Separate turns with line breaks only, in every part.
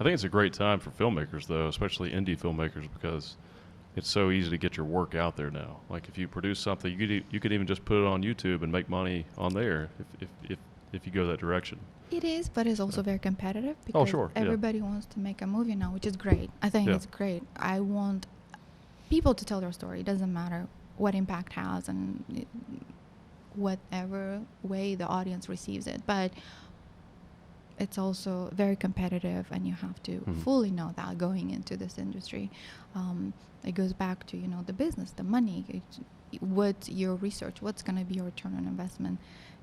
I think it's a great time for filmmakers, though, especially indie filmmakers, because it's so easy to get your work out there now. Like if you produce something, you could even just put it on YouTube and make money on there if you go that direction.
It is, but it's also very competitive
Oh,
because
sure. Yeah.
everybody wants to make a movie now, which is great. I think
Yeah.
it's great. I want people to tell their story. It doesn't matter what impact has and whatever way the audience receives it. But it's also very competitive, and you have to fully know that going into this industry. It goes back to, the business, the money, what's your research, what's going to be your return on investment.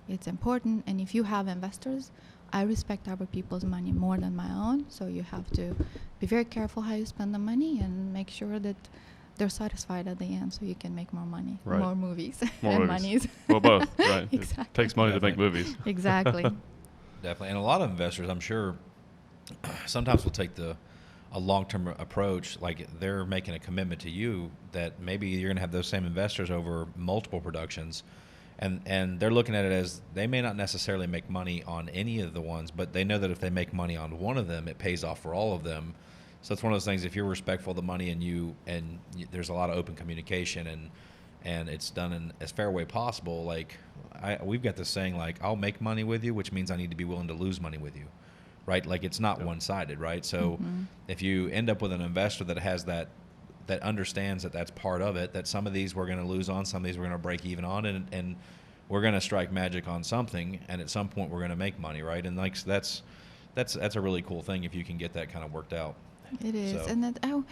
It's important, and if you have investors, I respect other people's money more than my own, so you have to be very careful how you spend the money and make sure that they're satisfied at the end so you can make more money,
Right.
more movies,
More
and
movies.
monies.
Well, both, right?
Exactly.
It takes money to make movies.
Exactly.
Definitely. And a lot of investors, I'm sure, sometimes will take a long-term approach, like they're making a commitment to you that maybe you're going to have those same investors over multiple productions. And they're looking at it as they may not necessarily make money on any of the ones, but they know that if they make money on one of them, it pays off for all of them. So it's one of those things, if you're respectful of the money and there's a lot of open communication and it's done in as fair way possible, like we've got this saying, like, I'll make money with you, which means I need to be willing to lose money with you, right? Like it's not one-sided, right? So if you end up with an investor that has that understands that that's part of it, that some of these we're going to lose on, some of these we're going to break even on, and we're going to strike magic on something, and at some point we're going to make money, right? And like so that's a really cool thing if you can get that kind of worked out.
It is,
So.
and that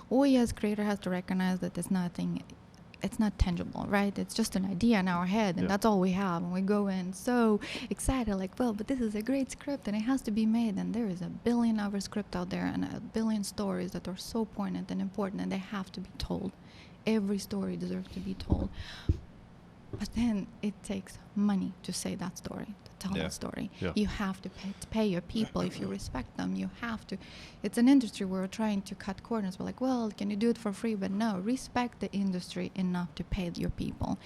we as creator has to recognize that it's not tangible, right? It's just an idea in our head, and that's all we have. And we go in so excited, like, well, but this is a great script, and it has to be made. And there is a billion other script out there, and a billion stories that are so poignant and important, and they have to be told. Every story deserves to be told. But then it takes money to say that story, to tell that story.
Yeah.
You have to pay your people if you respect them. You have to. It's an industry where we're trying to cut corners. We're like, well, can you do it for free? But no, respect the industry enough to pay your people.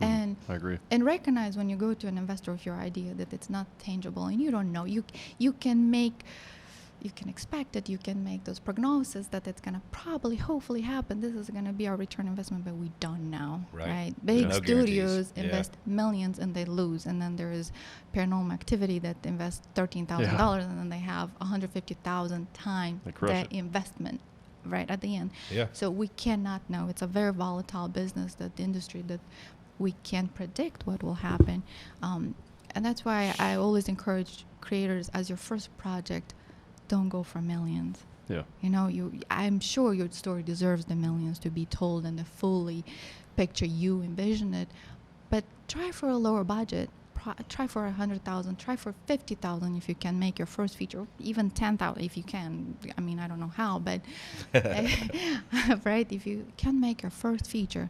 And
I agree.
And recognize when you go to an investor with your idea that it's not tangible and you don't know. You can expect it, you can make those prognoses that it's going to probably, hopefully happen. This is going to be our return investment, but we don't know, right? Big
No
studios
guarantees.
invest millions and they lose. And then there is Paranormal Activity that invests $13,000 and then they have 150,000 times the investment right at the end.
Yeah.
So we cannot know. It's a very volatile business, that industry, that we can't predict what will happen. And that's why I always encourage creators, as your first project, don't go for millions.
Yeah.
I'm sure your story deserves the millions to be told and the fully picture you envision it, but try for a lower budget. Try for 100,000. Try for 50,000 if you can make your first feature, even 10,000 if you can. I mean, I don't know how, but right? If you can make your first feature,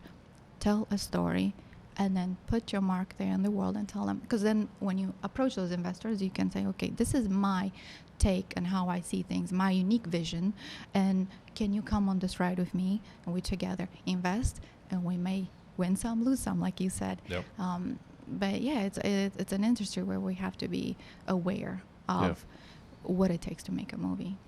tell a story, and then put your mark there in the world and tell them. Because then when you approach those investors, you can say, okay, this is my take and how I see things, my unique vision, and can you come on this ride with me? And we together invest, and we may win some, lose some, like you said.
Yep.
But yeah, it's an industry where we have to be aware of what it takes to make a movie.